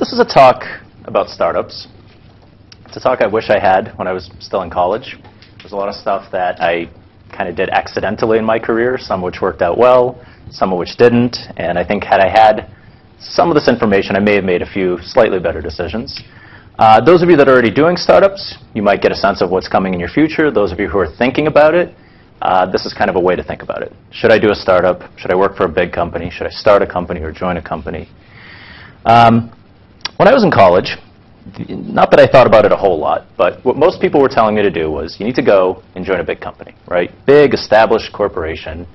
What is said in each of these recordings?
This is a talk about startups. It's a talk I wish I had when I was still in college. There's a lot of stuff that I kind of did accidentally in my career, some of which worked out well, some of which didn't, and I think had I had some of this information, I may have made a few slightly better decisions. Those of you that are already doing startups, you might get a sense of what's coming in your future. Those of you who are thinking about it, this is kind of a way to think about it. Should I do a startup? Should I work for a big company? Should I start a company or join a company? When I was in college, not that I thought about it a whole lot, but what most people were telling me to do was you need to go and join a big company, right? Big, established corporation,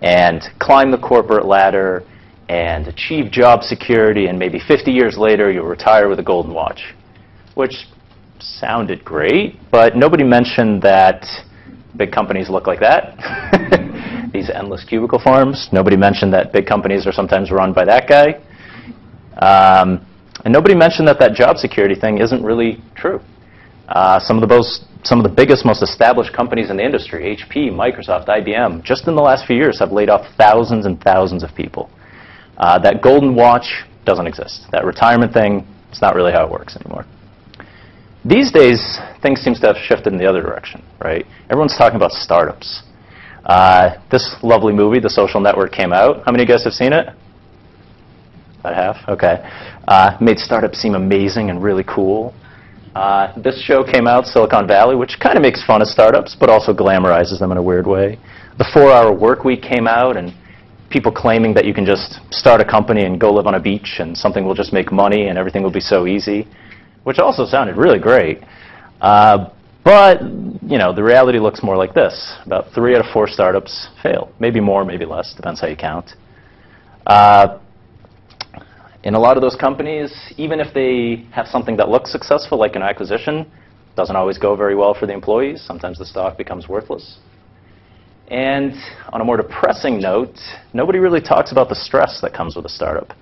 and climb the corporate ladder and achieve job security, and maybe 50 years later you'll retire with a golden watch, which sounded great, but nobody mentioned that big companies look like that. These endless cubicle farms. Nobody mentioned that big companies are sometimes run by that guy. And nobody mentioned that that job security thing isn't really true. Some of the biggest, most established companies in the industry, HP, Microsoft, IBM, just in the last few years have laid off thousands and thousands of people. That golden watch doesn't exist. That retirement thing, it's not really how it works anymore. These days, things seem to have shifted in the other direction, right? Everyone's talking about startups. This lovely movie, The Social Network, came out. How many of you guys have seen it? About half? Okay. Made startups seem amazing and really cool. This show came out, Silicon Valley, which kind of makes fun of startups, but also glamorizes them in a weird way. The 4-Hour Workweek came out, and people claiming that you can just start a company and go live on a beach and something will just make money and everything will be so easy, which also sounded really great. But, you know, the reality looks more like this. About 3 out of 4 startups fail. Maybe more, maybe less, depends how you count. In a lot of those companies, even if they have something that looks successful, like an acquisition, doesn't always go very well for the employees. Sometimes the stock becomes worthless. And on a more depressing note, nobody really talks about the stress that comes with a startup.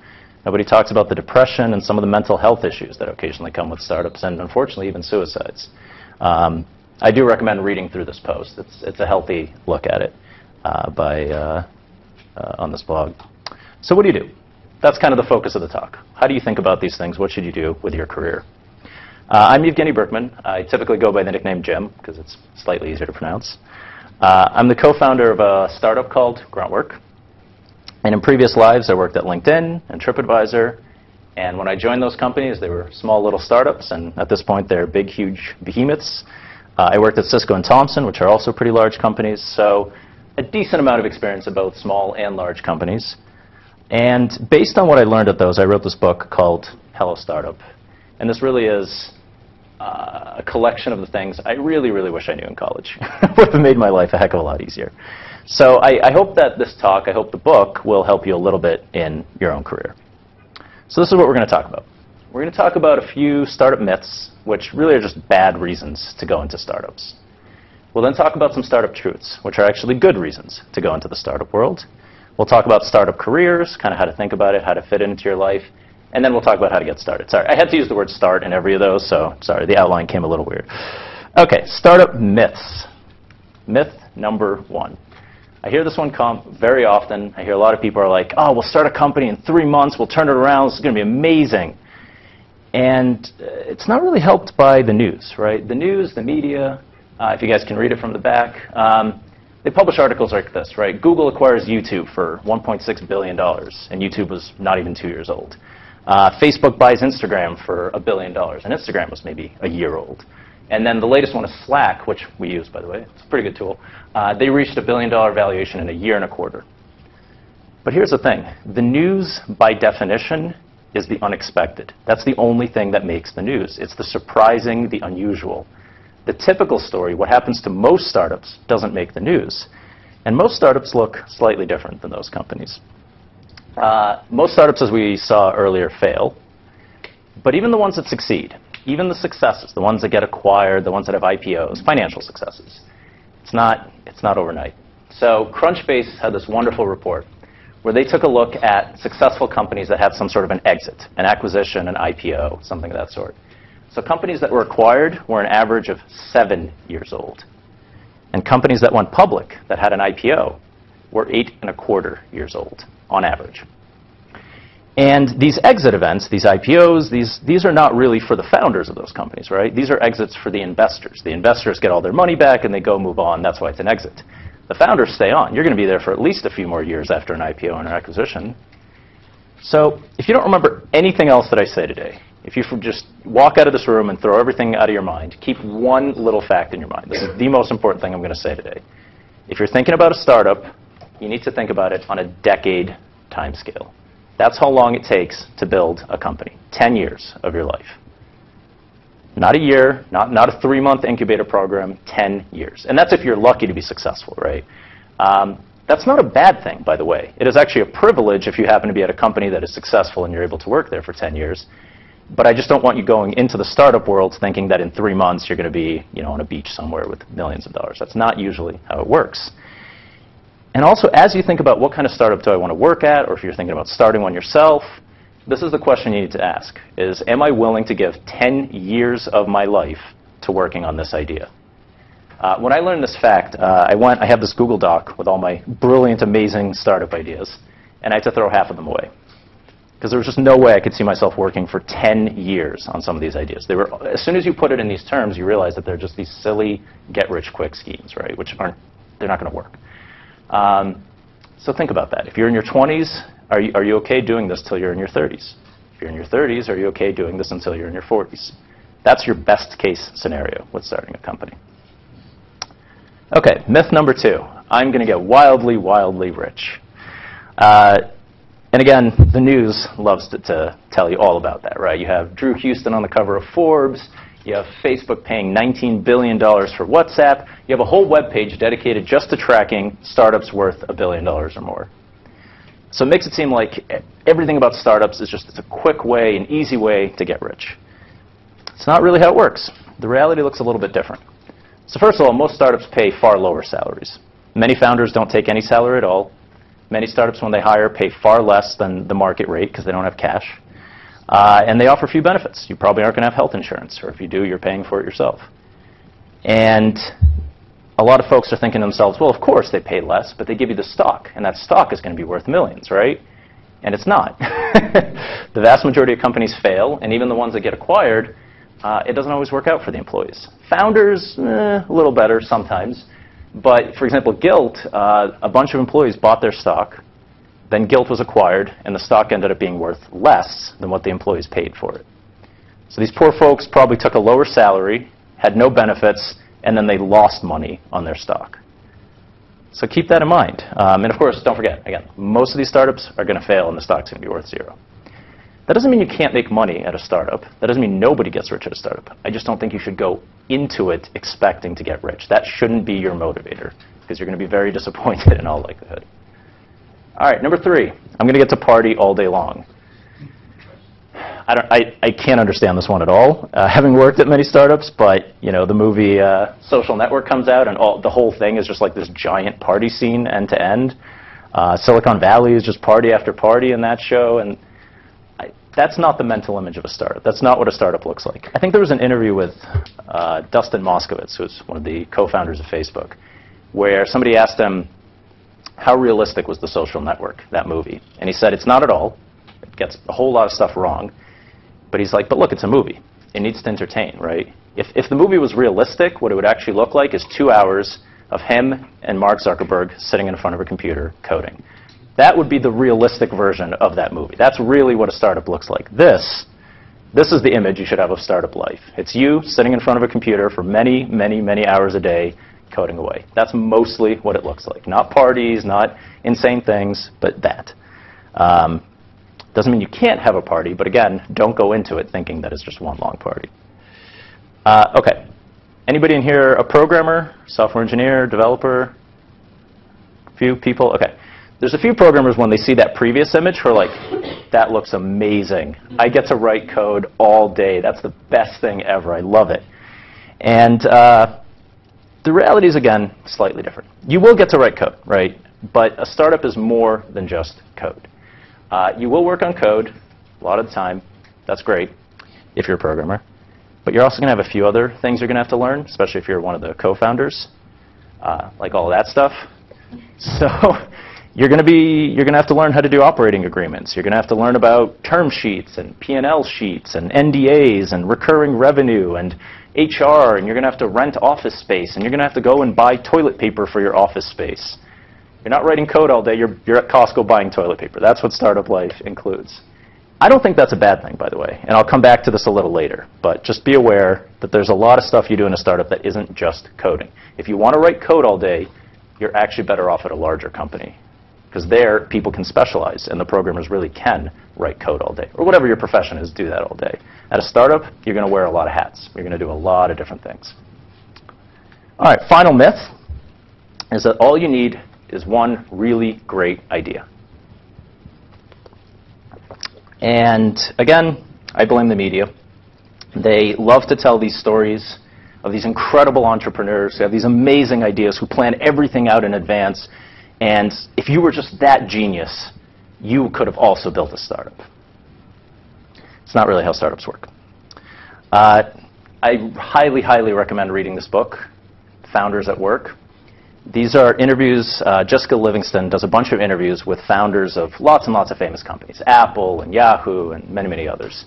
Nobody talks about the depression and some of the mental health issues that occasionally come with startups, and unfortunately even suicides. I do recommend reading through this post. It's a healthy look at it on this blog. So what do you do? That's kind of the focus of the talk. How do you think about these things? What should you do with your career? I'm Evgeny Berkman. I typically go by the nickname Jim because it's slightly easier to pronounce. I'm the co-founder of a startup called Gruntwork. And in previous lives, I worked at LinkedIn and TripAdvisor. And when I joined those companies, they were small little startups. And at this point, they're big, huge behemoths. I worked at Cisco and Thomson, which are also pretty large companies. So a decent amount of experience at both small and large companies. And based on what I learned at those, I wrote this book called Hello Startup. And this really is a collection of the things I really, really wish I knew in college. It would have made my life a heck of a lot easier. So I hope that this talk, I hope the book, will help you a little bit in your own career. So this is what we're going to talk about. We're going to talk about a few startup myths, which really are just bad reasons to go into startups. We'll then talk about some startup truths, which are actually good reasons to go into the startup world. We'll talk about startup careers, kind of how to think about it, how to fit it into your life, and then we'll talk about how to get started. Sorry, I had to use the word start in every of those, so sorry, the outline came a little weird. Okay, startup myths. Myth number 1. I hear this one come very often. I hear a lot of people are like, oh, we'll start a company in 3 months, we'll turn it around, this is going to be amazing. And it's not really helped by the news, right? The news, the media, if you guys can read it from the back, they publish articles like this, right? Google acquires YouTube for $1.6 billion, and YouTube was not even 2 years old. Facebook buys Instagram for $1 billion, and Instagram was maybe a year old. And then the latest one is Slack, which we use, by the way. It's a pretty good tool. They reached $1 billion valuation in a year and a quarter. But here's the thing. The news, by definition, is the unexpected. That's the only thing that makes the news. It's the surprising, the unusual. The typical story, what happens to most startups, doesn't make the news. And most startups look slightly different than those companies. Most startups, as we saw earlier, fail. But even the ones that succeed, even the successes, the ones that get acquired, the ones that have IPOs, financial successes, it's not overnight. So Crunchbase had this wonderful report where they took a look at successful companies that have some sort of an exit, an acquisition, an IPO, something of that sort. So companies that were acquired were an average of 7 years old. And companies that went public, that had an IPO, were 8 1/4 years old, on average. And these exit events, these IPOs, these are not really for the founders of those companies, right? These are exits for the investors. The investors get all their money back and they go move on. That's why it's an exit. The founders stay on. You're going to be there for at least a few more years after an IPO and an acquisition. So if you don't remember anything else that I say today, if you just walk out of this room and throw everything out of your mind, keep one little fact in your mind. This is the most important thing I'm going to say today. If you're thinking about a startup, you need to think about it on a decade timescale. That's how long it takes to build a company, 10 years of your life. Not a year, not a 3-month incubator program, 10 years. And that's if you're lucky to be successful, right? That's not a bad thing, by the way. It is actually a privilege if you happen to be at a company that is successful and you're able to work there for 10 years. But I just don't want you going into the startup world thinking that in 3 months you're going to be, on a beach somewhere with millions of dollars. That's not usually how it works. And also, as you think about what kind of startup do I want to work at, or if you're thinking about starting one yourself, this is the question you need to ask, is am I willing to give 10 years of my life to working on this idea? When I learned this fact, I have this Google Doc with all my brilliant, amazing startup ideas, and I had to throw half of them away. Because there was just no way I could see myself working for 10 years on some of these ideas. They were, as soon as you put it in these terms, you realize that they're just these silly get-rich-quick schemes, right? Which they're not going to work. So think about that. If you're in your 20s, are you okay doing this till you're in your 30s? If you're in your 30s, are you okay doing this until you're in your 40s? That's your best case scenario with starting a company. Okay, myth number 2. I'm going to get wildly, wildly rich. And again, the news loves to tell you all about that, right? You have Drew Houston on the cover of Forbes. You have Facebook paying $19 billion for WhatsApp. You have a whole web page dedicated just to tracking startups worth $1 billion or more. So it makes it seem like everything about startups is just a quick way, an easy way to get rich. It's not really how it works. The reality looks a little bit different. So first of all, most startups pay far lower salaries. Many founders don't take any salary at all. Many startups, when they hire, pay far less than the market rate because they don't have cash. And they offer few benefits. You probably aren't going to have health insurance, or if you do, you're paying for it yourself. And a lot of folks are thinking to themselves, well, of course they pay less, but they give you the stock, and that stock is going to be worth millions, right? And it's not. The vast majority of companies fail, and even the ones that get acquired, it doesn't always work out for the employees. Founders, a little better sometimes. But, for example, Gilt, a bunch of employees bought their stock. Then Gilt was acquired, and the stock ended up being worth less than what the employees paid for it. So these poor folks probably took a lower salary, had no benefits, and then they lost money on their stock. So keep that in mind. And of course, don't forget, again, most of these startups are going to fail, and the stock's going to be worth zero. That doesn't mean you can't make money at a startup. That doesn't mean nobody gets rich at a startup. I just don't think you should go into it expecting to get rich. That shouldn't be your motivator, because you're going to be very disappointed in all likelihood. All right, number 3, I'm going to get to party all day long. I can't understand this one at all, having worked at many startups, but the movie Social Network comes out, and the whole thing is just like this giant party scene end to end. Silicon Valley is just party after party in that show, and that's not the mental image of a startup. That's not what a startup looks like. I think there was an interview with Dustin Moskovitz, who's one of the co-founders of Facebook, where somebody asked him, how realistic was The Social Network, that movie? And he said, it's not at all. It gets a whole lot of stuff wrong. But he's like, but look, it's a movie. It needs to entertain, right? If the movie was realistic, what it would actually look like is 2 hours of him and Mark Zuckerberg sitting in front of a computer coding. That would be the realistic version of that movie. That's really what a startup looks like. This is the image you should have of startup life. It's you sitting in front of a computer for many, many, many hours a day coding away. That's mostly what it looks like. Not parties, not insane things, but that. Doesn't mean you can't have a party, but again, don't go into it thinking that it's just one long party. Okay. Anybody in here a programmer, software engineer, developer? Few people? Okay. There's a few programmers, when they see that previous image, who are like, that looks amazing. I get to write code all day. That's the best thing ever. I love it. And the reality is, again, slightly different. You will get to write code, right? But a startup is more than just code. You will work on code a lot of the time. That's great if you're a programmer. But you're also going to have a few other things you're going to have to learn, especially if you're one of the co-founders, like all of that stuff. So You're going to have to learn how to do operating agreements. You're going to have to learn about term sheets and P&L sheets and NDAs and recurring revenue and HR, and you're going to have to rent office space, and you're going to have to go and buy toilet paper for your office space. You're not writing code all day. You're at Costco buying toilet paper. That's what startup life includes. I don't think that's a bad thing, by the way, and I'll come back to this a little later, but just be aware that there's a lot of stuff you do in a startup that isn't just coding. If you want to write code all day, you're actually better off at a larger company, because there people can specialize and the programmers really can write code all day, or whatever your profession is, do that all day. At a startup, you're going to wear a lot of hats. You're going to do a lot of different things. All right, final myth is that all you need is one really great idea. And again, I blame the media. They love to tell these stories of these incredible entrepreneurs who have these amazing ideas, who plan everything out in advance. And if you were just that genius, you could have also built a startup. It's not really how startups work. I highly, highly recommend reading this book, Founders at Work. These are interviews. Jessica Livingston does a bunch of interviews with founders of lots and lots of famous companies, Apple and Yahoo and many, many others.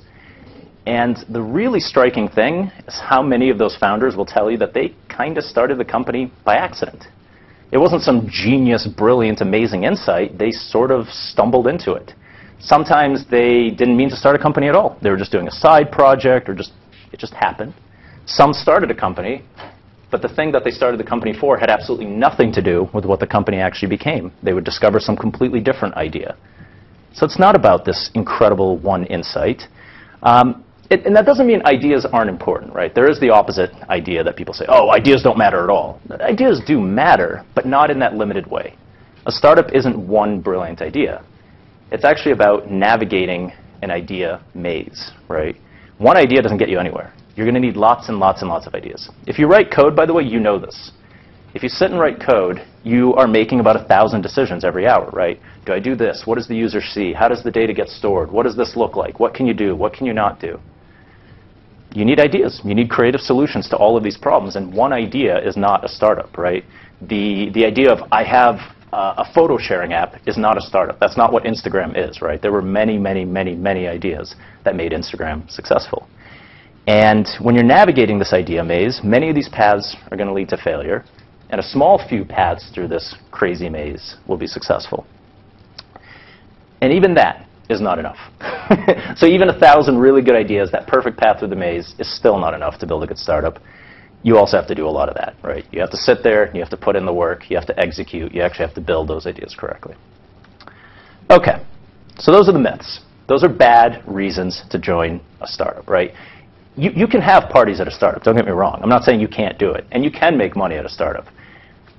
And the really striking thing is how many of those founders will tell you that they kind of started the company by accident. It wasn't some genius, brilliant, amazing insight. They sort of stumbled into it. Sometimes they didn't mean to start a company at all. They were just doing a side project, or it just happened. Some started a company, but the thing that they started the company for had absolutely nothing to do with what the company actually became. They would discover some completely different idea. So it's not about this incredible one insight. And that doesn't mean ideas aren't important, right? There is the opposite idea that people say, oh, ideas don't matter at all. Ideas do matter, but not in that limited way. A startup isn't one brilliant idea. It's actually about navigating an idea maze, right? One idea doesn't get you anywhere. You're going to need lots and lots and lots of ideas. If you write code, by the way, you know this. If you sit and write code, you are making about 1,000 decisions every hour, right? Do I do this? What does the user see? How does the data get stored? What does this look like? What can you do? What can you not do? You need ideas. You need creative solutions to all of these problems, and one idea is not a startup, right? The idea of I have a photo sharing app is not a startup. That's not what Instagram is, right? There were many, many, many, many ideas that made Instagram successful. And when you're navigating this idea maze, many of these paths are going to lead to failure, and a small few paths through this crazy maze will be successful. And even that is not enough. So even 1,000 really good ideas, that perfect path through the maze, is still not enough to build a good startup. You also have to do a lot of that, right? You have to sit there, you have to put in the work, you have to execute, you actually have to build those ideas correctly. Okay, so those are the myths. Those are bad reasons to join a startup, right? You can have parties at a startup, don't get me wrong. I'm not saying you can't do it, and you can make money at a startup.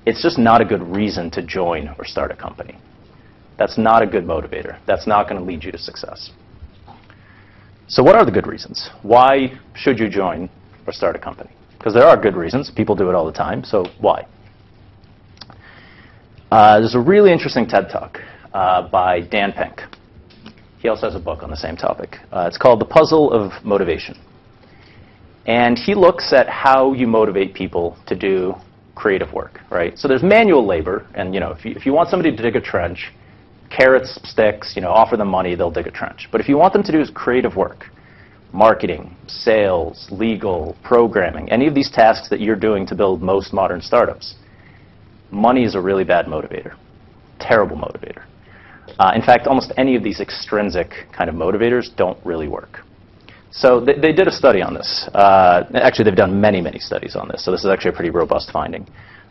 It's just not a good reason to join or start a company. That's not a good motivator. That's not going to lead you to success. So what are the good reasons? Why should you join or start a company? Because there are good reasons. People do it all the time, so why? There's a really interesting TED Talk by Dan Pink. He also has a book on the same topic. It's called The Puzzle of Motivation. And he looks at how you motivate people to do creative work, right? So there's manual labor, and if you want somebody to dig a trench, carrots, sticks, offer them money, they'll dig a trench. But if you want them to do creative work, marketing, sales, legal, programming, any of these tasks that you're doing to build most modern startups, money is a really bad motivator, terrible motivator. In fact, almost any of these extrinsic kind of motivators don't really work. So they did a study on this. Actually, they've done many, many studies on this, so this is actually a pretty robust finding.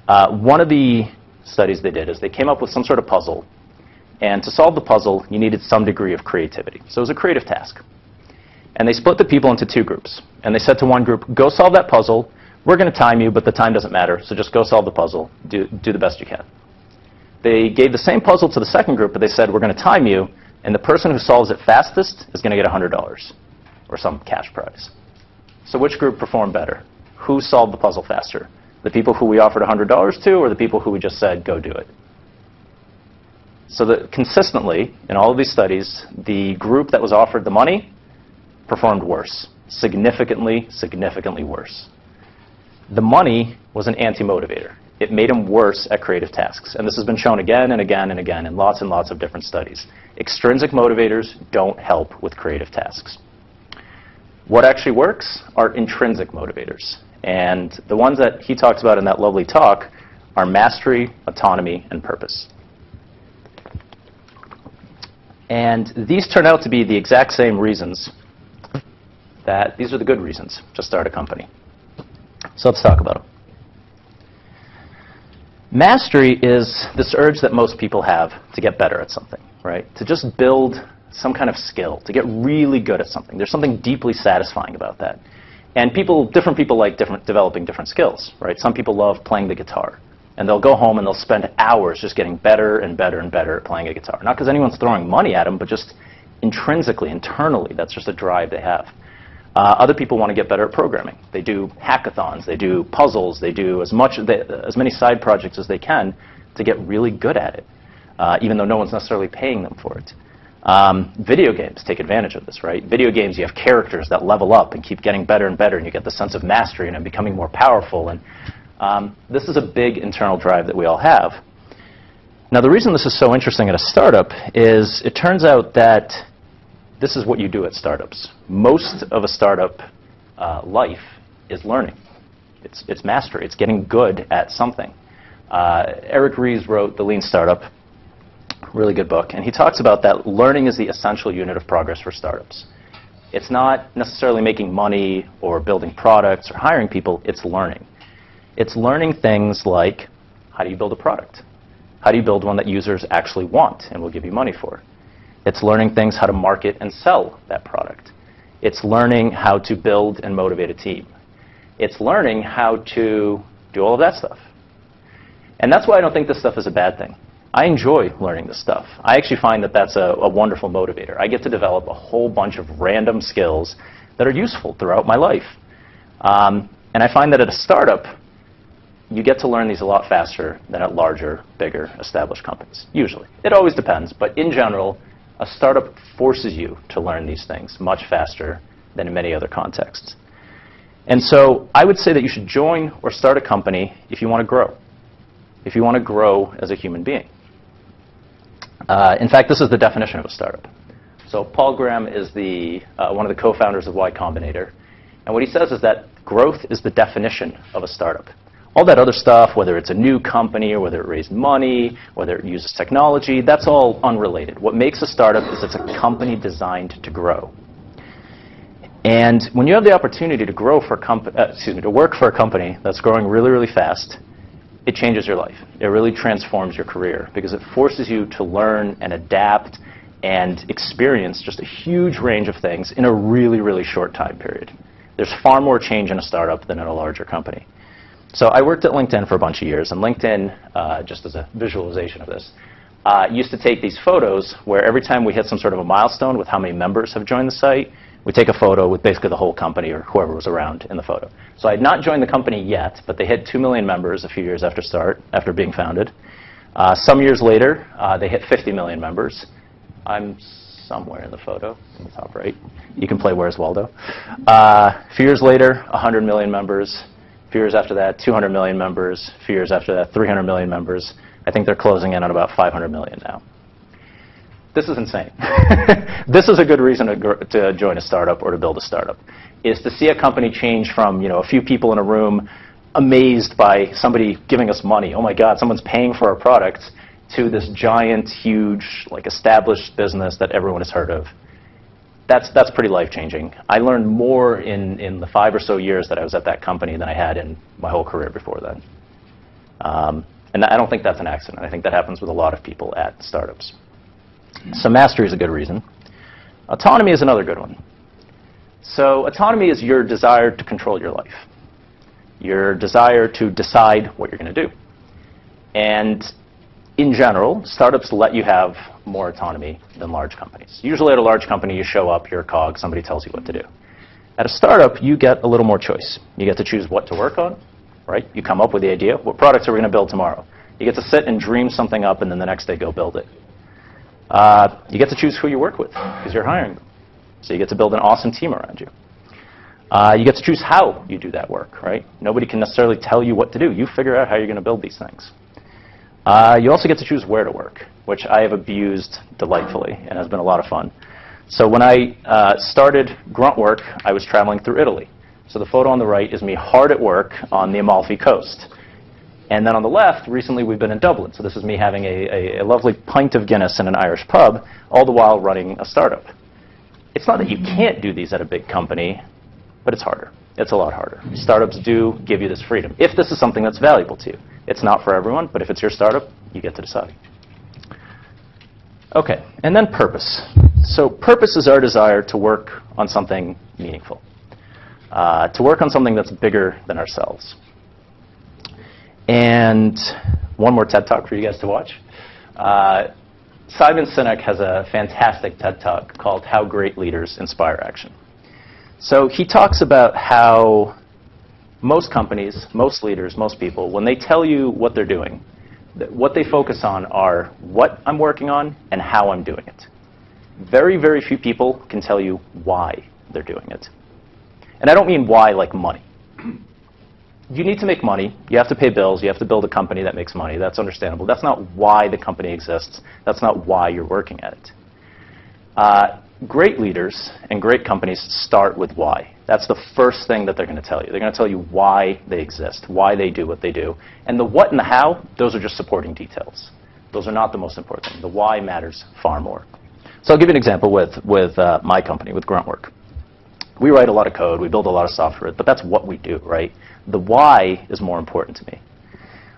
One of the studies they did is they came up with some sort of puzzle, and to solve the puzzle, you needed some degree of creativity. So it was a creative task. And they split the people into two groups. And they said to one group, go solve that puzzle. We're going to time you, but the time doesn't matter, so just go solve the puzzle. Do the best you can. They gave the same puzzle to the second group, but they said, we're going to time you, and the person who solves it fastest is going to get $100 or some cash prize. So which group performed better? Who solved the puzzle faster? The people who we offered $100 to, or the people who we just said, go do it? So that consistently, in all of these studies, the group that was offered the money performed worse, significantly, significantly worse. The money was an anti-motivator. it made them worse at creative tasks. And this has been shown again and again and again in lots and lots of different studies. Extrinsic motivators don't help with creative tasks. What actually works are intrinsic motivators. And the ones that he talks about in that lovely talk are mastery, autonomy, and purpose. And these turn out to be the exact same reasons that these are the good reasons to start a company. So let's talk about them. Mastery is this urge that most people have to get better at something, right? To just build some kind of skill, to get really good at something. There's something deeply satisfying about that. And different people like developing different skills, right? Some people love playing the guitar. And they'll go home and they'll spend hours just getting better and better and better at playing a guitar. Not because anyone's throwing money at them, but just intrinsically, internally, that's just a drive they have. Other people want to get better at programming. They do hackathons, they do puzzles, they do as many side projects as they can to get really good at it, even though no one's necessarily paying them for it. Video games take advantage of this, right? Video games, you have characters that level up and keep getting better and better, and you get the sense of mastery and becoming more powerful. And this is a big internal drive that we all have. Now, the reason this is so interesting at a startup is it turns out that this is what you do at startups. Most of a startup life is learning. It's mastery. It's getting good at something. Eric Ries wrote The Lean Startup, really good book, and he talks about that learning is the essential unit of progress for startups. It's not necessarily making money or building products or hiring people. It's learning. It's learning things like, how do you build a product? How do you build one that users actually want and will give you money for? It's learning things how to market and sell that product. It's learning how to build and motivate a team. It's learning how to do all of that stuff. And that's why I don't think this stuff is a bad thing. I enjoy learning this stuff. I actually find that that's a wonderful motivator. I get to develop a whole bunch of random skills that are useful throughout my life. And I find that at a startup, you get to learn these a lot faster than at larger, bigger, established companies, usually. It always depends, but in general, a startup forces you to learn these things much faster than in many other contexts. And so I would say that you should join or start a company if you want to grow, if you want to grow as a human being. In fact, this is the definition of a startup. So Paul Graham is one of the co-founders of Y Combinator. And what he says is that growth is the definition of a startup. All that other stuff, whether it's a new company or whether it raised money, whether it uses technology, that's all unrelated. What makes a startup is it's a company designed to grow. And when you have the opportunity to work for a company that's growing really, really fast, it changes your life. It really transforms your career because it forces you to learn and adapt and experience just a huge range of things in a really, really short time period. There's far more change in a startup than in a larger company. So I worked at LinkedIn for a bunch of years, and LinkedIn, just as a visualization of this, used to take these photos where every time we hit some sort of a milestone with how many members have joined the site, we take a photo with basically the whole company or whoever was around in the photo. So I had not joined the company yet, but they hit 2 million members a few years after being founded. Some years later, they hit 50 million members. I'm somewhere in the photo, in the top right. You can play Where's Waldo. A few years later, 100 million members. A few years after that, 200 million members. A few years after that, 300 million members. I think they're closing in on about 500 million now. This is insane. This is a good reason to join a startup or to build a startup, is to see a company change from a few people in a room amazed by somebody giving us money. Oh my God, someone's paying for our product, to this giant, huge, established business that everyone has heard of. That's pretty life-changing. I learned more in the 5 or so years that I was at that company than I had in my whole career before then. And I don't think that's an accident. I think that happens with a lot of people at startups. So mastery is a good reason. Autonomy is another good one. So autonomy is your desire to control your life, your desire to decide what you're going to do. And in general, startups let you have more autonomy than large companies. Usually at a large company, you show up, you're a cog, somebody tells you what to do. At a startup, you get a little more choice. You get to choose what to work on, right? You come up with the idea. What products are we going to build tomorrow? You get to sit and dream something up, and then the next day go build it. You get to choose who you work with, because you're hiring them. So you get to build an awesome team around you. You get to choose how you do that work, right? Nobody can necessarily tell you what to do. You figure out how you're going to build these things. You also get to choose where to work, which I have abused delightfully and has been a lot of fun. So when I started grunt work, I was traveling through Italy. So the photo on the right is me hard at work on the Amalfi Coast. And then on the left, recently we've been in Dublin. So this is me having a lovely pint of Guinness in an Irish pub, all the while running a startup. It's not that you can't do these at a big company, but it's harder. It's a lot harder. Startups do give you this freedom, if this is something that's valuable to you. It's not for everyone, but if it's your startup, you get to decide. OK, and then purpose. So purpose is our desire to work on something meaningful, to work on something that's bigger than ourselves. And one more TED Talk for you guys to watch. Simon Sinek has a fantastic TED Talk called How Great Leaders Inspire Action. So he talks about how most companies, most leaders, most people, when they tell you what they're doing, what they focus on are what I'm working on and how I'm doing it. Very, very few people can tell you why they're doing it. And I don't mean why like money. You need to make money. You have to pay bills. You have to build a company that makes money. That's understandable. That's not why the company exists. That's not why you're working at it. Great leaders and great companies start with why. That's the first thing that they're going to tell you. They're going to tell you why they exist, why they do what they do. And the what and the how, those are just supporting details. Those are not the most important thing. The why matters far more. So I'll give you an example with my company, with Gruntwork. We write a lot of code. We build a lot of software. But that's what we do, right? The why is more important to me.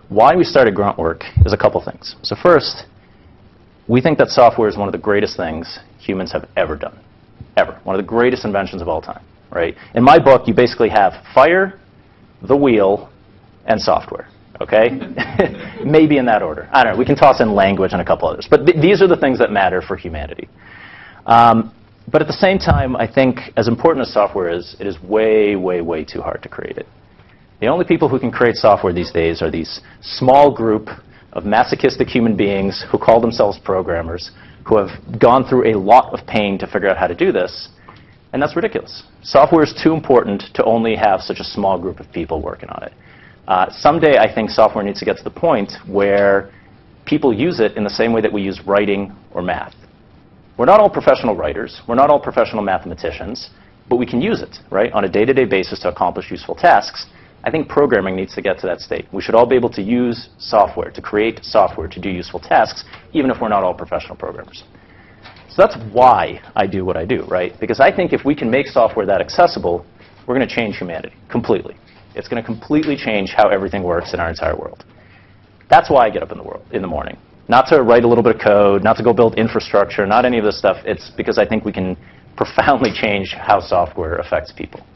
Why we started Gruntwork is a couple things. So first, we think that software is one of the greatest things humans have ever done. Ever. One of the greatest inventions of all time, right? In my book, you basically have fire, the wheel, and software, okay? Maybe in that order. I don't know. We can toss in language and a couple others. But these are the things that matter for humanity. But at the same time, I think as important as software is, it is way, way, way too hard to create it. The only people who can create software these days are these small group of masochistic human beings who call themselves programmers, who have gone through a lot of pain to figure out how to do this. And that's ridiculous. Software is too important to only have such a small group of people working on it. Someday, I think software needs to get to the point where people use it in the same way that we use writing or math. We're not all professional writers. We're not all professional mathematicians. But we can use it, right, on a day-to-day basis to accomplish useful tasks. I think programming needs to get to that state. We should all be able to use software, to create software, to do useful tasks, even if we're not all professional programmers. So that's why I do what I do, right? Because I think if we can make software that accessible, we're going to change humanity completely. It's going to completely change how everything works in our entire world. That's why I get up in the morning. Not to write a little bit of code, not to go build infrastructure, not any of this stuff. It's because I think we can profoundly change how software affects people.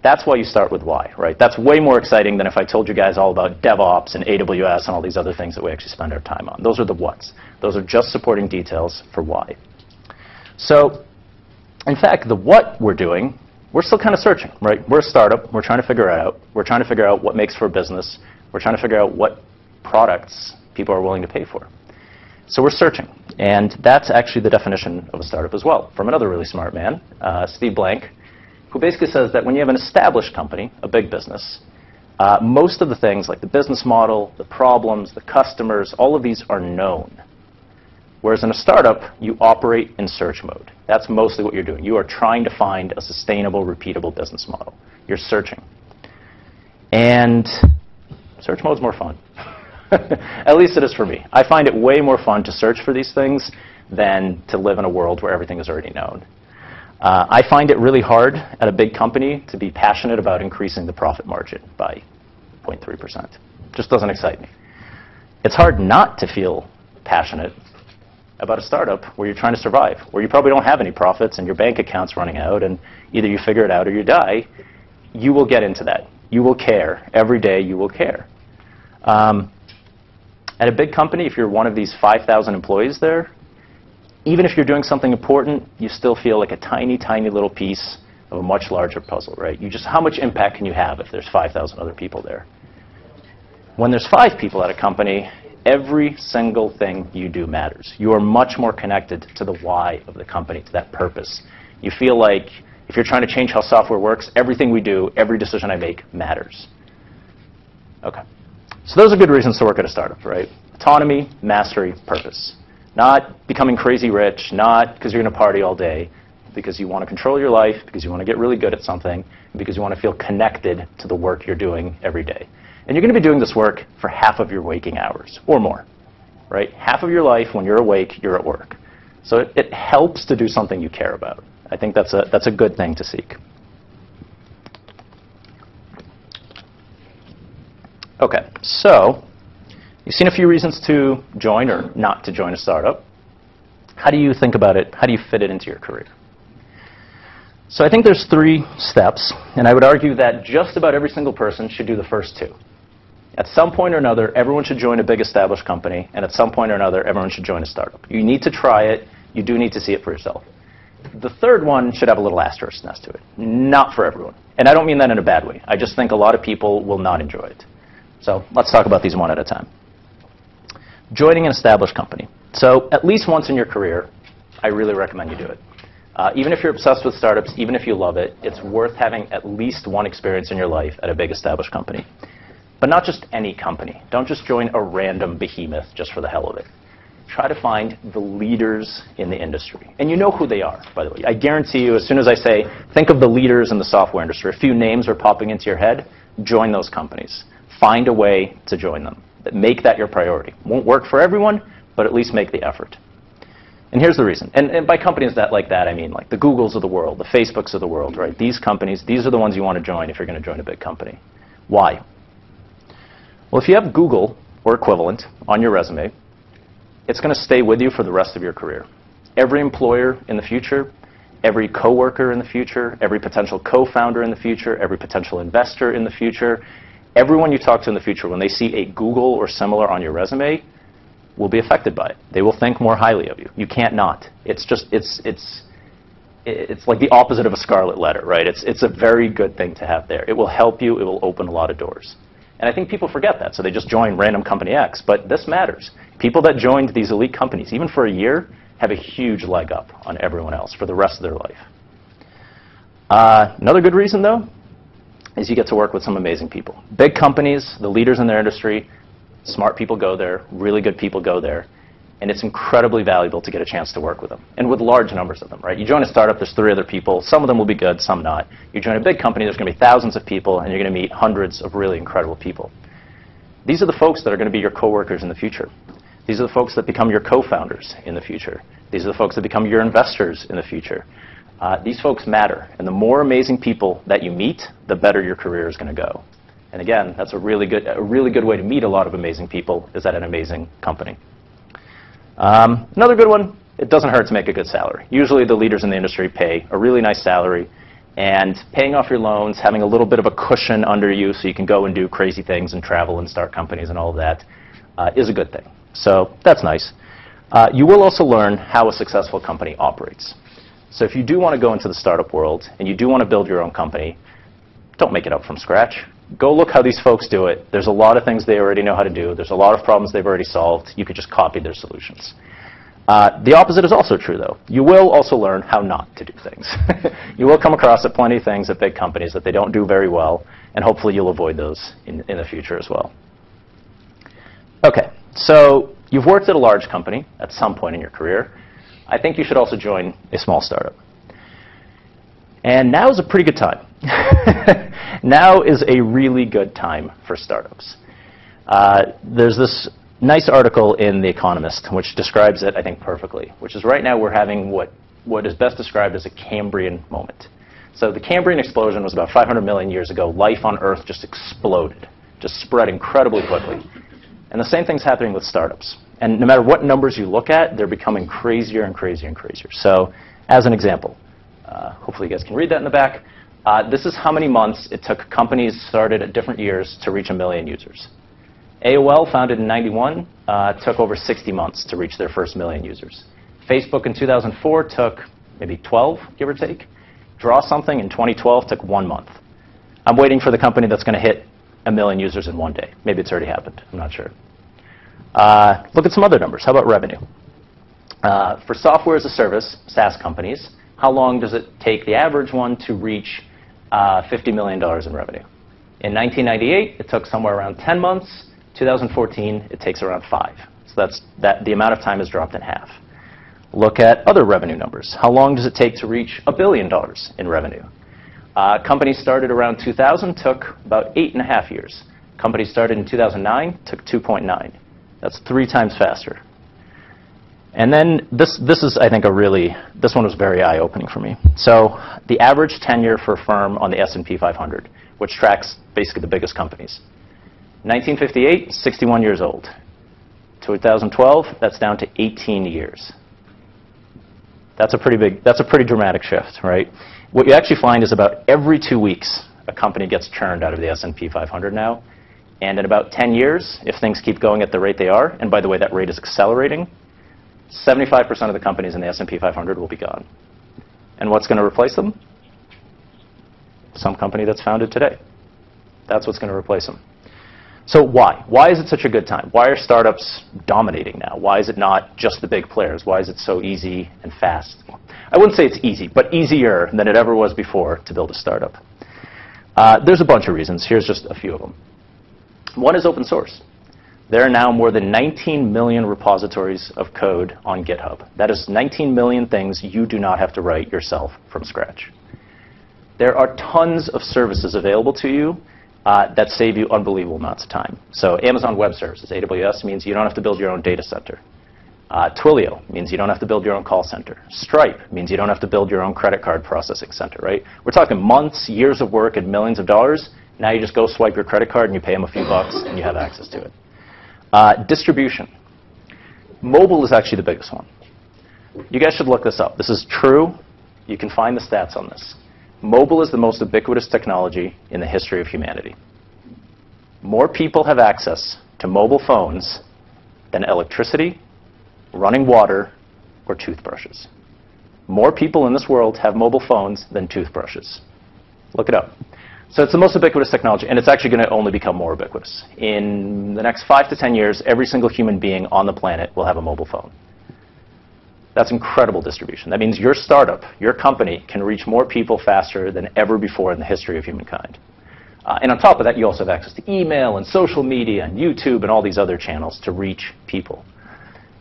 That's why you start with why, right? That's way more exciting than if I told you guys all about DevOps and AWS and all these other things that we actually spend our time on. Those are the whats. Those are just supporting details for why. So, in fact, the what we're doing, we're still kind of searching, right? We're a startup. We're trying to figure it out. We're trying to figure out what makes for a business. We're trying to figure out what products people are willing to pay for. So we're searching. And that's actually the definition of a startup as well, from another really smart man, Steve Blank, who basically says that when you have an established company, a big business, most of the things like the business model, the problems, the customers, all of these are known. Whereas in a startup, you operate in search mode. That's mostly what you're doing. You are trying to find a sustainable, repeatable business model. You're searching. And search mode's more fun. At least it is for me. I find it way more fun to search for these things than to live in a world where everything is already known. I find it really hard at a big company to be passionate about increasing the profit margin by 0.3%. Just doesn't excite me. It's hard not to feel passionate about a startup where you're trying to survive, where you probably don't have any profits and your bank account's running out and either you figure it out or you die. You will get into that. You will care. Every day you will care. At a big company, if you're one of these 5,000 employees there, even if you're doing something important, you still feel like a tiny, tiny little piece of a much larger puzzle, right? You just, how much impact can you have if there's 5,000 other people there? When there's 5 people at a company, every single thing you do matters. You are much more connected to the why of the company, to that purpose. You feel like If you're trying to change how software works, everything we do, every decision I make matters. Okay. So those are good reasons to work at a startup, right? Autonomy, mastery, purpose. Not becoming crazy rich, not because you're going to party all day, because you want to control your life, because you want to get really good at something, and because you want to feel connected to the work you're doing every day. And you're going to be doing this work for half of your waking hours, or more, right? Half of your life, when you're awake, you're at work. So it helps to do something you care about. I think that's a good thing to seek. Okay, so you've seen a few reasons to join or not to join a startup. How do you think about it? How do you fit it into your career? So I think there's 3 steps, and I would argue that just about every single person should do the first 2. At some point or another, everyone should join a big established company, and at some point or another, everyone should join a startup. You need to try it. You do need to see it for yourself. The third one should have a little asterisk next to it. Not for everyone. And I don't mean that in a bad way. I just think a lot of people will not enjoy it. So let's talk about these one at a time. Joining an established company. So at least once in your career, I really recommend you do it. Even if you're obsessed with startups, even if you love it, it's worth having at least one experience in your life at a big established company. But not just any company. Don't just join a random behemoth just for the hell of it. Try to find the leaders in the industry. And you know who they are, by the way. I guarantee you, as soon as I say, think of the leaders in the software industry, a few names are popping into your head, join those companies. Find a way to join them. Make that your priority. Won't work for everyone, but at least make the effort. And here's the reason. And by companies like that, I mean like the Googles of the world, the Facebooks of the world, right? These companies, these are the ones you want to join if you're going to join a big company. Why? Well, if you have Google or equivalent on your resume, it's going to stay with you for the rest of your career. Every employer in the future, every coworker in the future, every potential co-founder in the future, every potential investor in the future, everyone you talk to in the future, when they see a Google or similar on your resume, will be affected by it. They will think more highly of you. You can't not. It's just, it's like the opposite of a scarlet letter, right? It's a very good thing to have there. It will help you. It will open a lot of doors. And I think people forget that, so they just join random company X. But this matters. People that joined these elite companies, even for a year, have a huge leg up on everyone else for the rest of their life. Another good reason, though, is you get to work with some amazing people. Big companies, the leaders in their industry, smart people go there, really good people go there, and it's incredibly valuable to get a chance to work with them, and with large numbers of them, right? You join a startup, there's 3 other people. Some of them will be good, some not. You join a big company, there's going to be thousands of people, and you're going to meet hundreds of really incredible people. These are the folks that are going to be your coworkers in the future. These are the folks that become your co-founders in the future. These are the folks that become your investors in the future. These folks matter, and the more amazing people that you meet, the better your career is going to go. And again, that's a really good way to meet a lot of amazing people is at an amazing company. Another good one, it doesn't hurt to make a good salary. Usually the leaders in the industry pay a really nice salary, and paying off your loans, having a little bit of a cushion under you so you can go and do crazy things and travel and start companies and all of that is a good thing. So that's nice. You will also learn how a successful company operates. So if you do want to go into the startup world and you do want to build your own company, don't make it up from scratch. Go look how these folks do it. There's a lot of things they already know how to do. There's a lot of problems they've already solved. You could just copy their solutions. The opposite is also true, though. You will also learn how not to do things. You will come across plenty of things at big companies that they don't do very well, and hopefully you'll avoid those in the future as well. Okay, so you've worked at a large company at some point in your career. I think you should also join a small startup. And now is a pretty good time. Now is a really good time for startups. There's this nice article in The Economist which describes it, I think, perfectly, which is right now we're having what is best described as a Cambrian moment. So the Cambrian Explosion was about 500 million years ago. Life on Earth just exploded, just spread incredibly quickly. And the same thing's happening with startups. And no matter what numbers you look at, they're becoming crazier and crazier and crazier. So as an example, hopefully you guys can read that in the back. This is how many months it took companies started at different years to reach 1 million users. AOL, founded in 91, took over 60 months to reach their first 1 million users. Facebook in 2004 took maybe 12, give or take. Draw Something in 2012 took 1 month. I'm waiting for the company that's going to hit 1 million users in 1 day. Maybe it's already happened. I'm not sure. Look at some other numbers. How about revenue? For software as a service, SaaS companies, how long does it take the average one to reach $50 million in revenue? In 1998, it took somewhere around 10 months. 2014, it takes around 5. So the amount of time has dropped in half. Look at other revenue numbers. How long does it take to reach $1 billion in revenue? Companies started around 2000 took about 8.5 years. Companies started in 2009 took 2.9. That's 3 times faster. And then this is, I think, this one was very eye-opening for me. So the average tenure for a firm on the S&P 500, which tracks basically the biggest companies. 1958, 61 years old. 2012, that's down to 18 years. That's a pretty dramatic shift, right? What you actually find is about every 2 weeks, a company gets churned out of the S&P 500 now. And in about 10 years, if things keep going at the rate they are, and by the way, that rate is accelerating, 75% of the companies in the S&P 500 will be gone. And what's going to replace them? Some company that's founded today. That's what's going to replace them. So why? Why is it such a good time? Why are startups dominating now? Why is it not just the big players? Why is it so easy and fast? I wouldn't say it's easy, but easier than it ever was before to build a startup. There's a bunch of reasons. Here's just a few of them. One is open source. There are now more than 19 million repositories of code on GitHub. That is 19 million things you do not have to write yourself from scratch. There are tons of services available to you that save you unbelievable amounts of time. So Amazon Web Services, AWS, means you don't have to build your own data center. Twilio means you don't have to build your own call center. Stripe means you don't have to build your own credit card processing center, right? We're talking months, years of work, and millions of dollars. Now you just go swipe your credit card and you pay them a few bucks and you have access to it. Distribution. Mobile is actually the biggest one. You guys should look this up. This is true. You can find the stats on this. Mobile is the most ubiquitous technology in the history of humanity. More people have access to mobile phones than electricity, running water, or toothbrushes. More people in this world have mobile phones than toothbrushes. Look it up. So it's the most ubiquitous technology, and it's actually going to only become more ubiquitous. In the next 5 to 10 years, every single human being on the planet will have a mobile phone. That's incredible distribution. That means your startup, your company, can reach more people faster than ever before in the history of humankind. And on top of that, you also have access to email and social media and YouTube and all these other channels to reach people.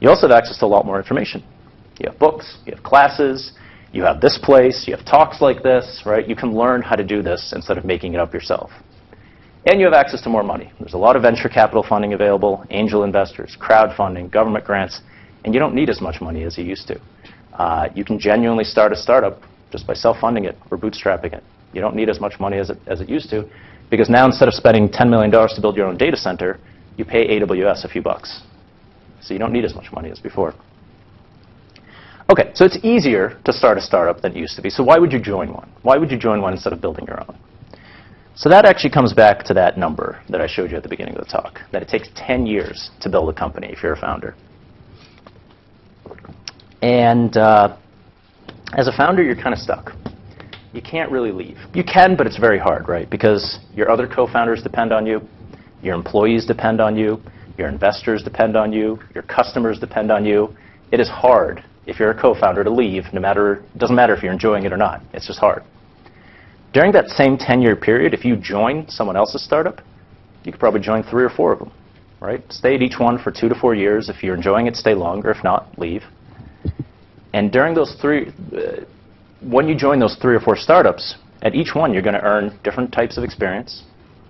You also have access to a lot more information. You have books, you have classes, you have this place, you have talks like this, right? You can learn how to do this instead of making it up yourself. And you have access to more money. There's a lot of venture capital funding available, angel investors, crowdfunding, government grants, and you don't need as much money as you used to. You can genuinely start a startup just by self-funding it or bootstrapping it. You don't need as much money as it used to, because now instead of spending $10 million to build your own data center, you pay AWS a few bucks. So you don't need as much money as before. OK, so it's easier to start a startup than it used to be. So why would you join one? Why would you join one instead of building your own? So that actually comes back to that number that I showed you at the beginning of the talk, that it takes 10 years to build a company if you're a founder. And as a founder, you're kind of stuck. You can't really leave. You can, but it's very hard, right? Because your other co-founders depend on you. Your employees depend on you. Your investors depend on you. Your customers depend on you. It is hard if you're a co-founder to leave, it doesn't matter if you're enjoying it or not. It's just hard. During that same 10-year period, if you join someone else's startup, you could probably join 3 or 4 of them, right? Stay at each one for 2 to 4 years. If you're enjoying it, stay longer. If not, leave. And during those when you join those 3 or 4 startups, at each one, you're going to earn different types of experience.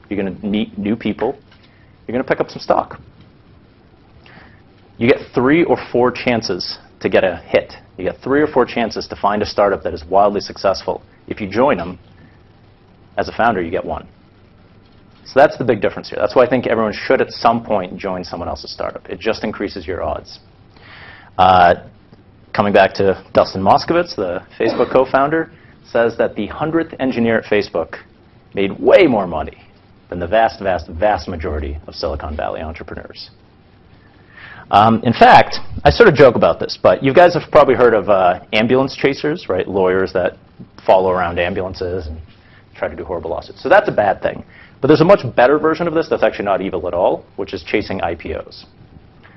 You're going to meet new people. You're going to pick up some stock. You get 3 or 4 chances to get a hit. You get 3 or 4 chances to find a startup that is wildly successful. If you join them, as a founder, you get 1. So that's the big difference here. That's why I think everyone should at some point join someone else's startup. It just increases your odds. Coming back to Dustin Moskovitz, the Facebook co-founder, says that the 100th engineer at Facebook made way more money than the vast, vast, vast majority of Silicon Valley entrepreneurs. In fact, I sort of joke about this, but you guys have probably heard of ambulance chasers, right? Lawyers that follow around ambulances and try to do horrible lawsuits. So that's a bad thing. But there's a much better version of this that's actually not evil at all, which is chasing IPOs.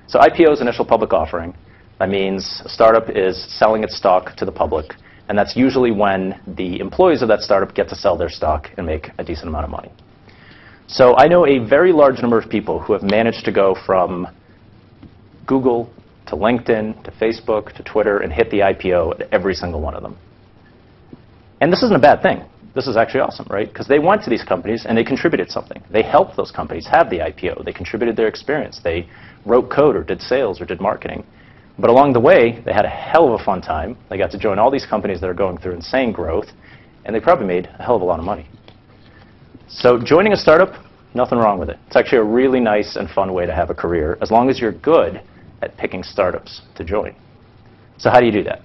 So IPO is initial public offering. That means a startup is selling its stock to the public. And that's usually when the employees of that startup get to sell their stock and make a decent amount of money. So I know a very large number of people who have managed to go from Google to LinkedIn to Facebook to Twitter and hit the IPO at every single one of them. And this isn't a bad thing. This is actually awesome, right? Because they went to these companies and they contributed something. They helped those companies have the IPO. They contributed their experience. They wrote code or did sales or did marketing. But along the way, they had a hell of a fun time. They got to join all these companies that are going through insane growth, and they probably made a hell of a lot of money. So joining a startup, nothing wrong with it. It's actually a really nice and fun way to have a career, as long as you're good at picking startups to join. So how do you do that?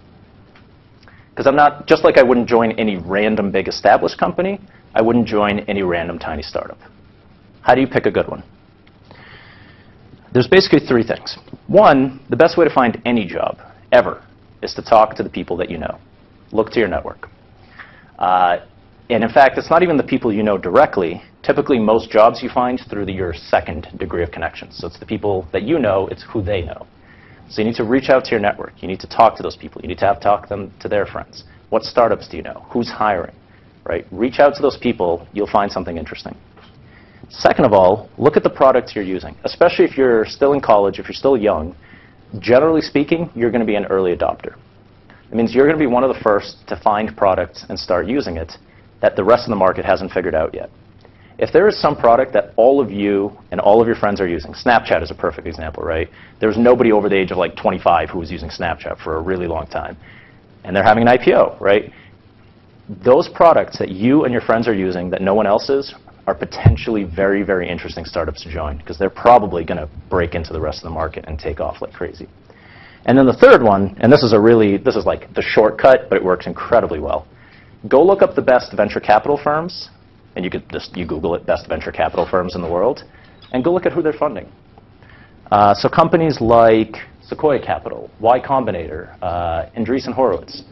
Because I'm not, just like I wouldn't join any random big established company, I wouldn't join any random tiny startup. How do you pick a good one? There's basically three things. One, the best way to find any job, ever, is to talk to the people that you know. Look to your network. And in fact, it's not even the people you know directly. Typically, most jobs you find through your second degree of connections. So it's the people that you know, it's who they know. So you need to reach out to your network. You need to talk to those people. You need to talk them to their friends. What startups do you know? Who's hiring? Right? Reach out to those people. You'll find something interesting. Second of all, look at the products you're using. Especially if you're still in college, if you're still young, generally speaking, you're going to be an early adopter. It means you're going to be one of the first to find products and start using it that the rest of the market hasn't figured out yet. If there is some product that all of you and all of your friends are using, Snapchat is a perfect example, right? There's nobody over the age of like 25 who was using Snapchat for a really long time. And they're having an IPO, right? Those products that you and your friends are using that no one else is are potentially very, very interesting startups to join, because they're probably going to break into the rest of the market and take off like crazy. And then the third one, and this is like the shortcut, but it works incredibly well. Go look up the best venture capital firms, and you Google it, best venture capital firms in the world, and go look at who they're funding. So companies like Sequoia Capital, Y Combinator, Andreessen Horowitz.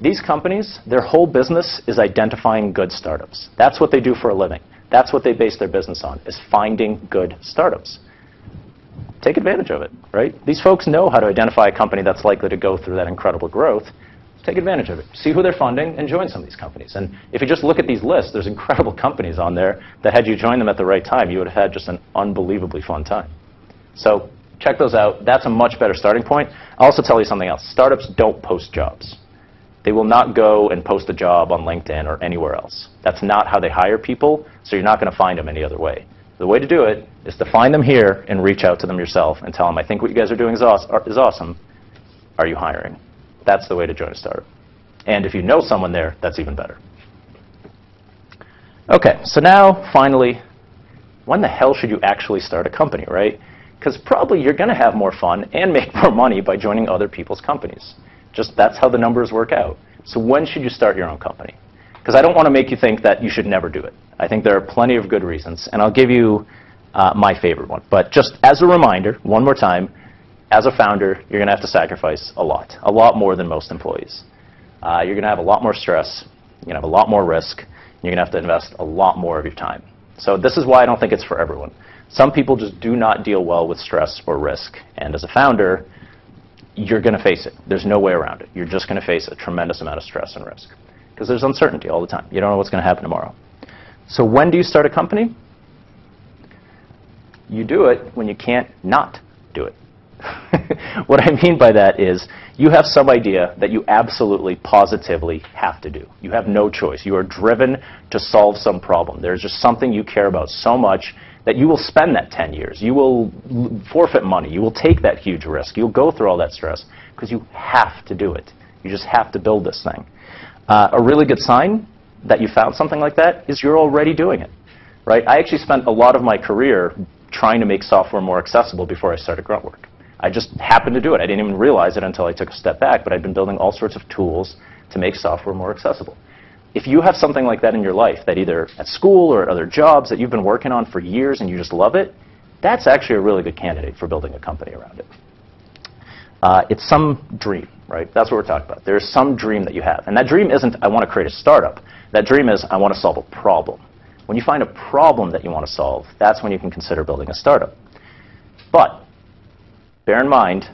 These companies, their whole business is identifying good startups. That's what they do for a living. That's what they base their business on, is finding good startups. Take advantage of it, right? These folks know how to identify a company that's likely to go through that incredible growth. Take advantage of it. See who they're funding and join some of these companies. And if you just look at these lists, there's incredible companies on there that had you join them at the right time, you would have had just an unbelievably fun time. So check those out. That's a much better starting point. I'll also tell you something else. Startups don't post jobs. They will not go and post a job on LinkedIn or anywhere else. That's not how they hire people, so you're not going to find them any other way. The way to do it is to find them here and reach out to them yourself and tell them, I think what you guys are doing is awesome. Are you hiring? That's the way to join a startup. And if you know someone there, that's even better. OK, so now, finally, when the hell should you actually start a company, right? Because probably you're going to have more fun and make more money by joining other people's companies. Just that's how the numbers work out. So when should you start your own company? Because I don't want to make you think that you should never do it. I think there are plenty of good reasons, and I'll give you my favorite one. But just as a reminder, one more time, as a founder, you're going to have to sacrifice a lot more than most employees. You're going to have a lot more stress. You're going to have a lot more risk. You're going to have to invest a lot more of your time. So this is why I don't think it's for everyone. Some people just do not deal well with stress or risk. And as a founder, you're going to face it. There's no way around it. You're just going to face a tremendous amount of stress and risk. Because there's uncertainty all the time. You don't know what's going to happen tomorrow. So when do you start a company? You do it when you can't not do it. What I mean by that is you have some idea that you absolutely, positively have to do. You have no choice. You are driven to solve some problem. There's just something you care about so much that you will spend that 10 years. You will forfeit money. You will take that huge risk. You'll go through all that stress because you have to do it. You just have to build this thing. A really good sign that you found something like that is you're already doing it, right? I actually spent a lot of my career trying to make software more accessible before I started Gruntwork. I just happened to do it. I didn't even realize it until I took a step back, but I'd been building all sorts of tools to make software more accessible. If you have something like that in your life, that either at school or at other jobs that you've been working on for years and you just love it, that's actually a really good candidate for building a company around it. It's some dream, right? That's what we're talking about. There's some dream that you have. And that dream isn't, I want to create a startup. That dream is, I want to solve a problem. When you find a problem that you want to solve, that's when you can consider building a startup. But bear in mind,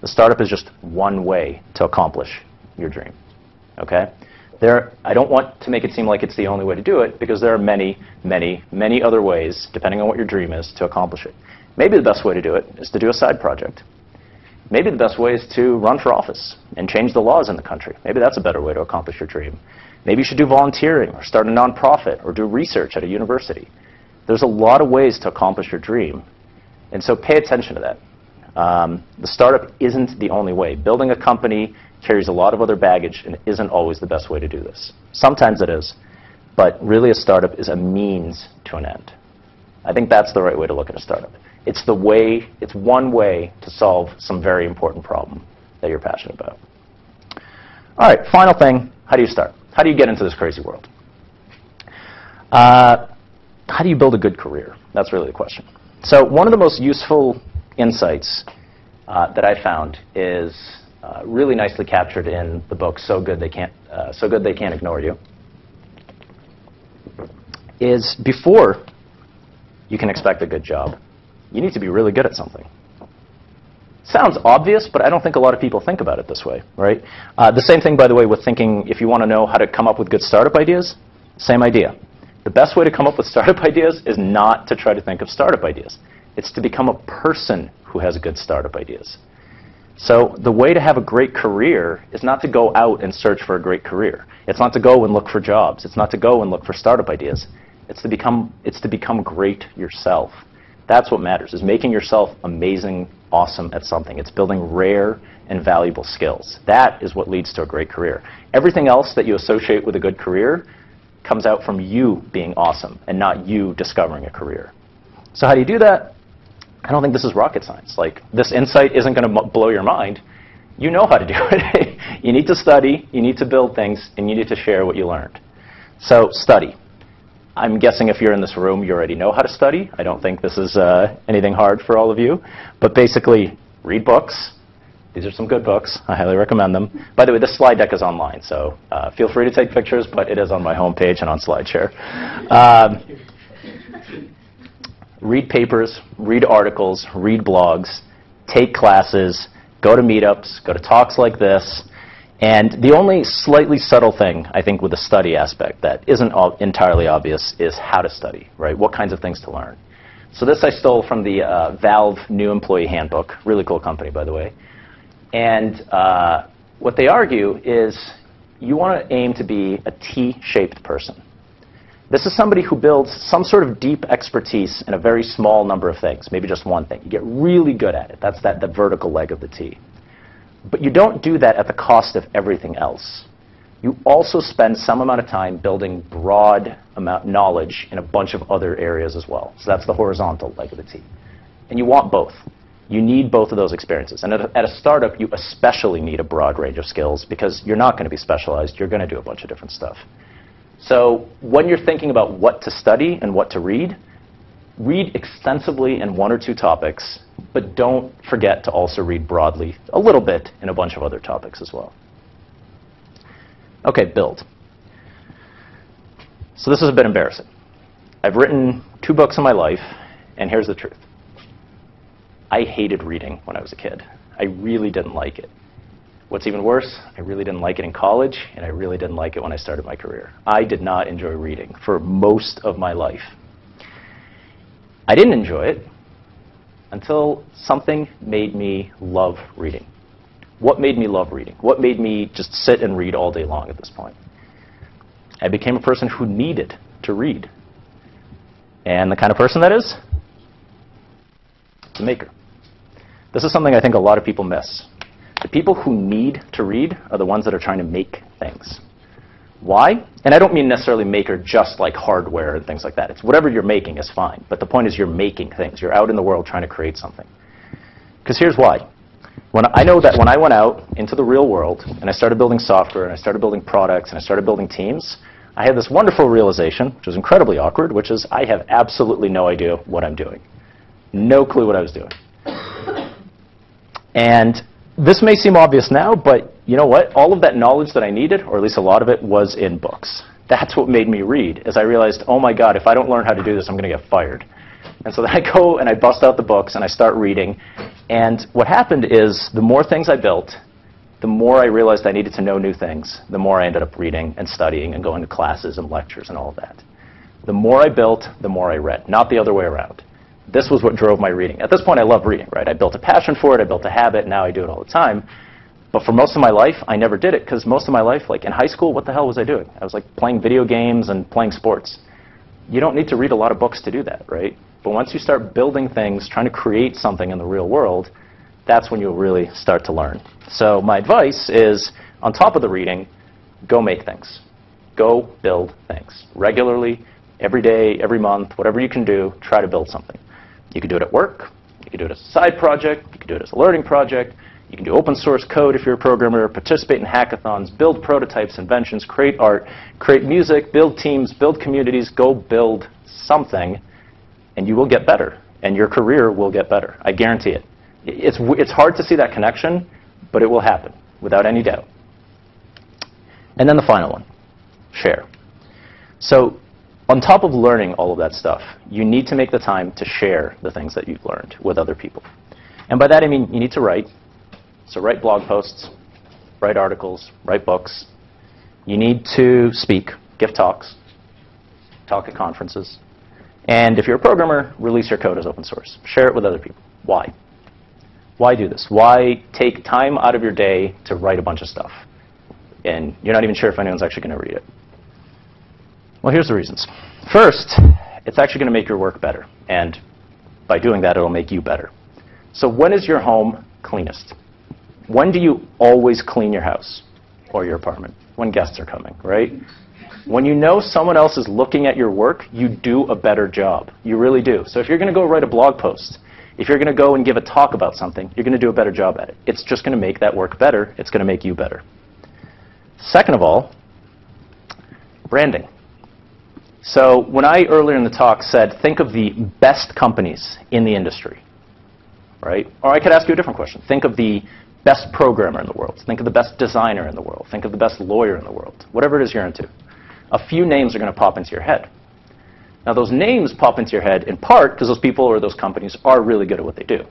the startup is just one way to accomplish your dream. Okay? I don't want to make it seem like it's the only way to do it, because there are many, many, many other ways, depending on what your dream is, to accomplish it. Maybe the best way to do it is to do a side project. Maybe the best way is to run for office and change the laws in the country. Maybe that's a better way to accomplish your dream. Maybe you should do volunteering or start a nonprofit or do research at a university. There's a lot of ways to accomplish your dream, and so pay attention to that. The startup isn't the only way. Building a company carries a lot of other baggage and isn't always the best way to do this. Sometimes it is, but really a startup is a means to an end. I think that's the right way to look at a startup. It's one way to solve some very important problem that you're passionate about. All right, final thing, how do you start? How do you get into this crazy world? How do you build a good career? That's really the question. So one of the most useful insights that I found is really nicely captured in the book So Good They Can't Ignore You. Is before you can expect a good job, you need to be really good at something. Sounds obvious, but I don't think a lot of people think about it this way, right? The same thing, by the way, with thinking if you want to know how to come up with good startup ideas, same idea. The best way to come up with startup ideas is not to try to think of startup ideas. It's to become a person who has good startup ideas. So the way to have a great career is not to go out and search for a great career. It's not to go and look for jobs. It's not to go and look for startup ideas. It's to become great yourself. That's what matters, is making yourself amazing, awesome at something. It's building rare and valuable skills. That is what leads to a great career. Everything else that you associate with a good career comes out from you being awesome and not you discovering a career. So how do you do that? I don't think this is rocket science. Like, this insight isn't going to blow your mind. You know how to do it. You need to study, you need to build things, and you need to share what you learned. So study. I'm guessing if you're in this room, you already know how to study. I don't think this is anything hard for all of you. But basically, read books. These are some good books. I highly recommend them. By the way, this slide deck is online, so feel free to take pictures, but it is on my homepage and on SlideShare. Read papers, read articles, read blogs, take classes, go to meetups, go to talks like this. And the only slightly subtle thing, I think, with the study aspect that isn't entirely obvious is how to study, right? What kinds of things to learn. So this I stole from the Valve New Employee Handbook. Really cool company, by the way. And what they argue is you want to aim to be a T-shaped person. This is somebody who builds some sort of deep expertise in a very small number of things, maybe just one thing. You get really good at it. That's the vertical leg of the T. But you don't do that at the cost of everything else. You also spend some amount of time building broad knowledge in a bunch of other areas as well. So that's the horizontal leg of the T. And you want both. You need both of those experiences. And at a startup, you especially need a broad range of skills because you're not going to be specialized. You're going to do a bunch of different stuff. So when you're thinking about what to study and what to read extensively in one or two topics, but don't forget to also read broadly a little bit in a bunch of other topics as well. Okay, build. So this is a bit embarrassing. I've written 2 books in my life, and here's the truth. I hated reading when I was a kid. I really didn't like it. What's even worse, I really didn't like it in college, and I really didn't like it when I started my career. I did not enjoy reading for most of my life. I didn't enjoy it until something made me love reading. What made me love reading? What made me just sit and read all day long at this point? I became a person who needed to read. And the kind of person that is? It's a maker. This is something I think a lot of people miss. The people who need to read are the ones that are trying to make things. Why? And I don't mean necessarily maker just like hardware and things like that. It's whatever you're making is fine. But the point is you're making things. You're out in the world trying to create something. Because here's why. I know that when I went out into the real world and I started building software and I started building products and I started building teams, I had this wonderful realization, which was incredibly awkward, which is I have absolutely no idea what I'm doing. No clue what I was doing. And this may seem obvious now, but you know what? All of that knowledge that I needed, or at least a lot of it, was in books. That's what made me read, as I realized, oh my God, if I don't learn how to do this, I'm going to get fired. And so then I go and I bust out the books and I start reading. And what happened is the more things I built, the more I realized I needed to know new things, the more I ended up reading and studying and going to classes and lectures and all of that. The more I built, the more I read, not the other way around. This was what drove my reading. At this point, I love reading, right? I built a passion for it, I built a habit, now I do it all the time. But for most of my life, I never did it, because most of my life, like in high school, what the hell was I doing? I was like playing video games and playing sports. You don't need to read a lot of books to do that, right? But once you start building things, trying to create something in the real world, that's when you'll really start to learn. So my advice is, on top of the reading, go make things. Go build things. Regularly, every day, every month, whatever you can do, try to build something. You can do it at work. You can do it as a side project. You can do it as a learning project. You can do open source code if you're a programmer, participate in hackathons, build prototypes, inventions, create art, create music, build teams, build communities. Go build something, and you will get better, and your career will get better. I guarantee it. It's hard to see that connection, but it will happen, without any doubt. And then the final one, share. So on top of learning all of that stuff, you need to make the time to share the things that you've learned with other people. And by that I mean you need to write. So write blog posts, write articles, write books. You need to speak, give talks, talk at conferences. And if you're a programmer, release your code as open source. Share it with other people. Why? Why do this? Why take time out of your day to write a bunch of stuff? And you're not even sure if anyone's actually going to read it. Well, here's the reasons. First, it's actually going to make your work better. And by doing that, it'll make you better. So when is your home cleanest? When do you always clean your house or your apartment? When guests are coming, right? When you know someone else is looking at your work, you do a better job. You really do. So if you're going to go write a blog post, if you're going to go and give a talk about something, you're going to do a better job at it. It's just going to make that work better. It's going to make you better. Second of all, branding. So when I earlier in the talk said, think of the best companies in the industry, right? Or I could ask you a different question. Think of the best programmer in the world. Think of the best designer in the world. Think of the best lawyer in the world. Whatever it is you're into. A few names are going to pop into your head. Now those names pop into your head in part because those people or those companies are really good at what they do.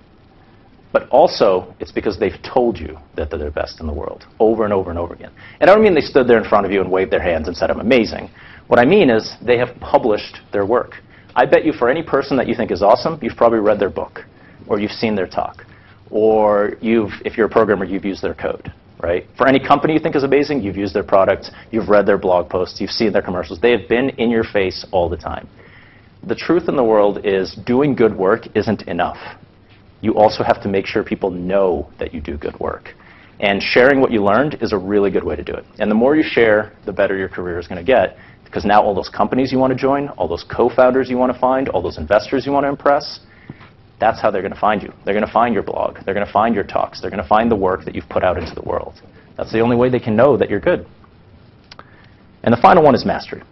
But also it's because they've told you that they're the best in the world over and over and over again. And I don't mean they stood there in front of you and waved their hands and said, I'm amazing. What I mean is they have published their work. I bet you for any person that you think is awesome, you've probably read their book, or you've seen their talk, or if you're a programmer, you've used their code, right? For any company you think is amazing, you've used their product, you've read their blog posts, you've seen their commercials. They have been in your face all the time. The truth in the world is doing good work isn't enough. You also have to make sure people know that you do good work. And sharing what you learned is a really good way to do it. And the more you share, the better your career is going to get. Because now all those companies you want to join, all those co-founders you want to find, all those investors you want to impress, that's how they're going to find you. They're going to find your blog. They're going to find your talks. They're going to find the work that you've put out into the world. That's the only way they can know that you're good. And the final one is mastery.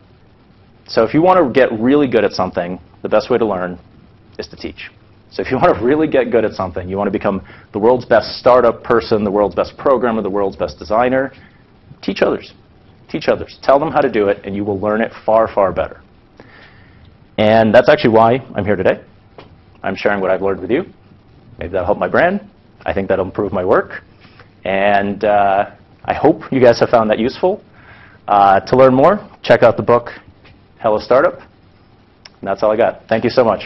So if you want to get really good at something, the best way to learn is to teach. So if you want to really get good at something, you want to become the world's best startup person, the world's best programmer, the world's best designer, teach others. Teach others. Tell them how to do it, and you will learn it far, far better. And that's actually why I'm here today. I'm sharing what I've learned with you. Maybe that'll help my brand. I think that'll improve my work. And I hope you guys have found that useful. To learn more, check out the book, Hello Startup. And that's all I got. Thank you so much.